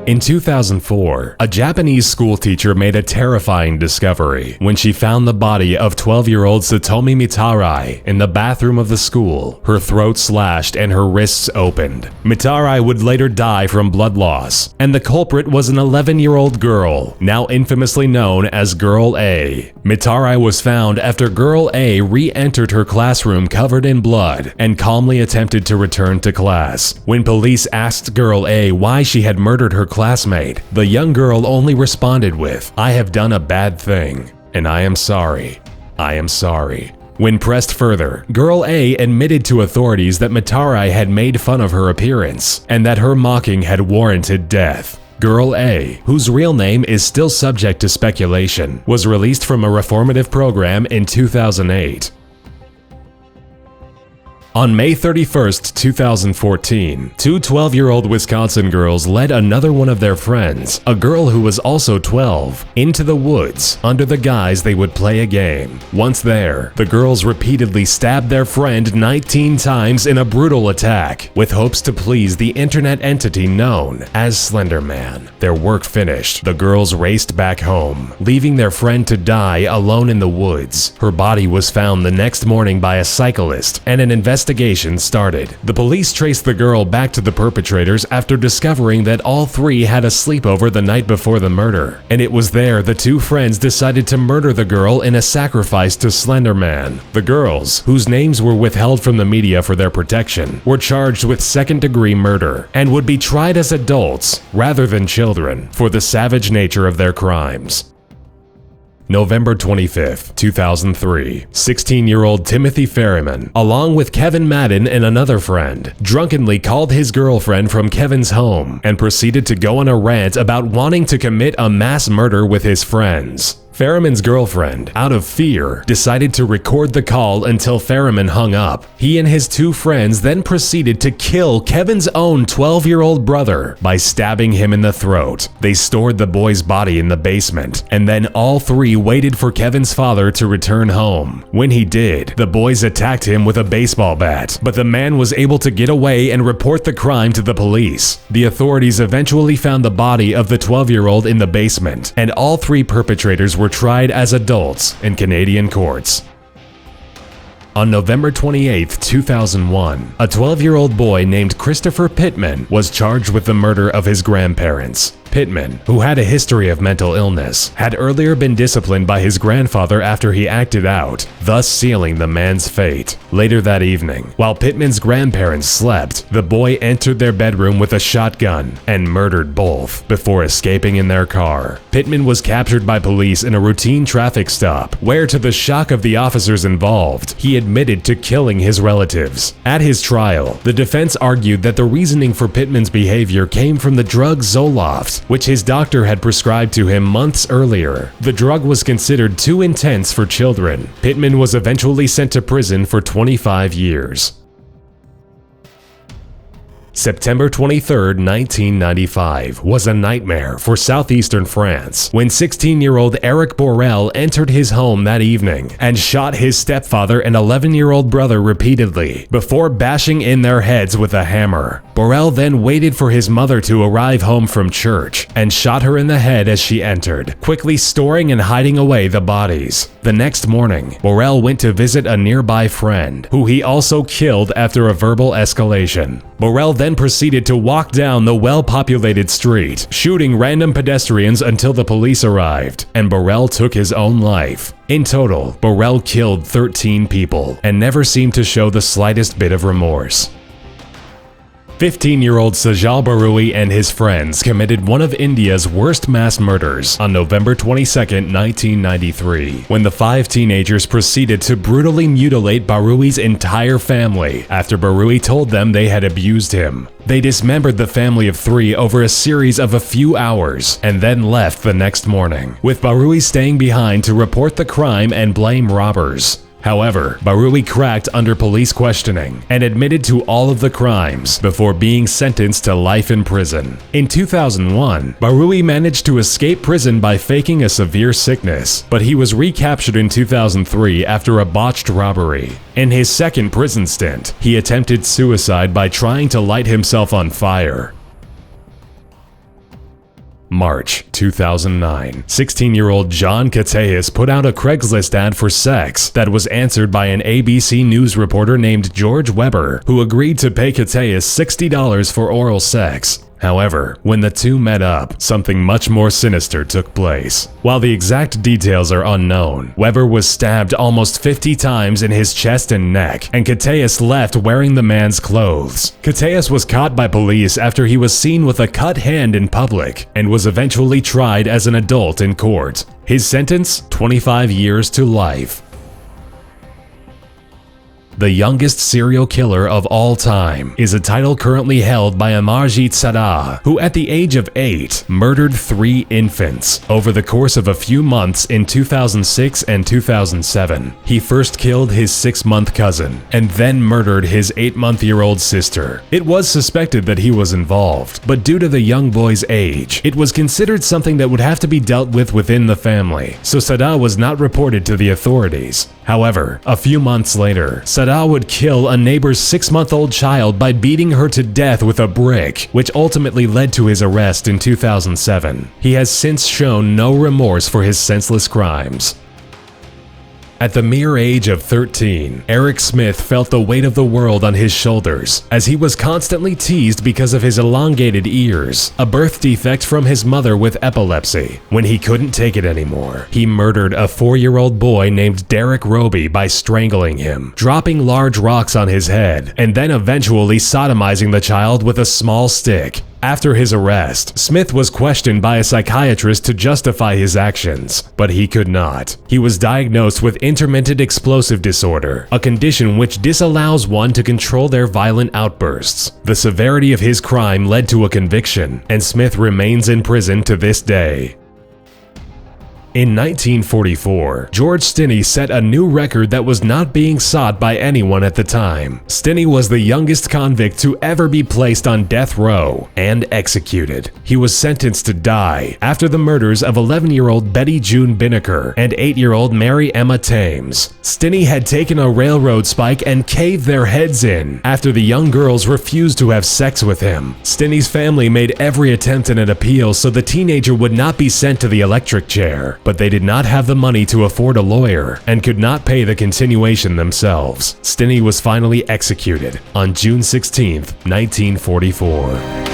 In 2004, a Japanese schoolteacher made a terrifying discovery when she found the body of 12-year-old Satomi Mitarai in the bathroom of the school, her throat slashed and her wrists opened. Mitarai would later die from blood loss, and the culprit was an 11-year-old girl, now infamously known as Girl A. Mitarai was found after Girl A re-entered her classroom covered in blood and calmly attempted to return to class. When police asked Girl A why she had murdered her classmate, the young girl only responded with, "I have done a bad thing, and I am sorry. I am sorry." When pressed further, Girl A admitted to authorities that Mitarai had made fun of her appearance and that her mocking had warranted death. Girl A, whose real name is still subject to speculation, was released from a reformative program in 2008. On May 31, 2014, two 12-year-old Wisconsin girls led another one of their friends, a girl who was also 12, into the woods under the guise they would play a game. Once there, the girls repeatedly stabbed their friend 19 times in a brutal attack, with hopes to please the internet entity known as Slender Man. Their work finished, the girls raced back home, leaving their friend to die alone in the woods. Her body was found the next morning by a cyclist, and an investigation started. The police traced the girl back to the perpetrators after discovering that all three had a sleepover the night before the murder, and it was there the two friends decided to murder the girl in a sacrifice to Slender Man. The girls, whose names were withheld from the media for their protection, were charged with second-degree murder and would be tried as adults rather than children for the savage nature of their crimes. November 25, 2003, 16-year-old Timothy Ferryman, along with Kevin Madden and another friend, drunkenly called his girlfriend from Kevin's home and proceeded to go on a rant about wanting to commit a mass murder with his friends. Ferryman's girlfriend, out of fear, decided to record the call until Ferryman hung up. He and his two friends then proceeded to kill Kevin's own 12-year-old brother by stabbing him in the throat. They stored the boy's body in the basement, and then all three waited for Kevin's father to return home. When he did, the boys attacked him with a baseball bat, but the man was able to get away and report the crime to the police. The authorities eventually found the body of the 12-year-old in the basement, and all three perpetrators were tried as adults in Canadian courts. On November 28, 2001, a 12-year-old boy named Christopher Pittman was charged with the murder of his grandparents. Pittman, who had a history of mental illness, had earlier been disciplined by his grandfather after he acted out, thus sealing the man's fate. Later that evening, while Pittman's grandparents slept, the boy entered their bedroom with a shotgun and murdered both before escaping in their car. Pittman was captured by police in a routine traffic stop, where to the shock of the officers involved, he admitted to killing his relatives. At his trial, the defense argued that the reasoning for Pittman's behavior came from the drug Zoloft, which his doctor had prescribed to him months earlier. The drug was considered too intense for children. Pittman was eventually sent to prison for 25 years. September 23, 1995 was a nightmare for southeastern France when 16-year-old Eric Burrell entered his home that evening and shot his stepfather and 11-year-old brother repeatedly before bashing in their heads with a hammer. Burrell then waited for his mother to arrive home from church and shot her in the head as she entered, quickly storing and hiding away the bodies. The next morning, Burrell went to visit a nearby friend, who he also killed after a verbal escalation. Burrell then proceeded to walk down the well-populated street, shooting random pedestrians until the police arrived, and Burrell took his own life. In total, Burrell killed 13 people and never seemed to show the slightest bit of remorse. 15-year-old Sajal Beru and his friends committed one of India's worst mass murders on November 22, 1993, when the five teenagers proceeded to brutally mutilate Beru's entire family after Beru told them they had abused him. They dismembered the family of three over a series of a few hours and then left the next morning, with Beru staying behind to report the crime and blame robbers. However, Beru cracked under police questioning and admitted to all of the crimes before being sentenced to life in prison. In 2001, Beru managed to escape prison by faking a severe sickness, but he was recaptured in 2003 after a botched robbery. In his second prison stint, he attempted suicide by trying to light himself on fire. March 2009. 16-year-old John Cateus put out a Craigslist ad for sex that was answered by an ABC News reporter named George Weber, who agreed to pay Cateus $60 for oral sex. However, when the two met up, something much more sinister took place. While the exact details are unknown, Weber was stabbed almost 50 times in his chest and neck, and Cateus left wearing the man's clothes. Cateus was caught by police after he was seen with a cut hand in public, and was eventually tried as an adult in court. His sentence? 25 years to life. The youngest serial killer of all time is a title currently held by Amazi Ta, who at the age of 8 murdered 3 infants over the course of a few months in 2006 and 2007. He first killed his 6-month cousin and then murdered his 8-month-old sister. It was suspected that he was involved, but due to the young boy's age, it was considered something that would have to be dealt with within the family, so Sada was not reported to the authorities. However, a few months later, Sada would kill a neighbor's 6-month-old child by beating her to death with a brick, which ultimately led to his arrest in 2007. He has since shown no remorse for his senseless crimes. At the mere age of 13, Eric Smith felt the weight of the world on his shoulders, as he was constantly teased because of his elongated ears, a birth defect from his mother with epilepsy. When he couldn't take it anymore, he murdered a 4-year-old boy named Derek Roby by strangling him, dropping large rocks on his head, and then eventually sodomizing the child with a small stick. After his arrest, Smith was questioned by a psychiatrist to justify his actions, but he could not. He was diagnosed with intermittent explosive disorder, a condition which disallows one to control their violent outbursts. The severity of his crime led to a conviction, and Smith remains in prison to this day. In 1944, George Stinney set a new record that was not being sought by anyone at the time. Stinney was the youngest convict to ever be placed on death row and executed. He was sentenced to die after the murders of 11-year-old Betty June Binnicker and 8-year-old Mary Emma Thames. Stinney had taken a railroad spike and caved their heads in after the young girls refused to have sex with him. Stinney's family made every attempt at an appeal so the teenager would not be sent to the electric chair, but they did not have the money to afford a lawyer and could not pay the continuation themselves. Stinney was finally executed on June 16, 1944.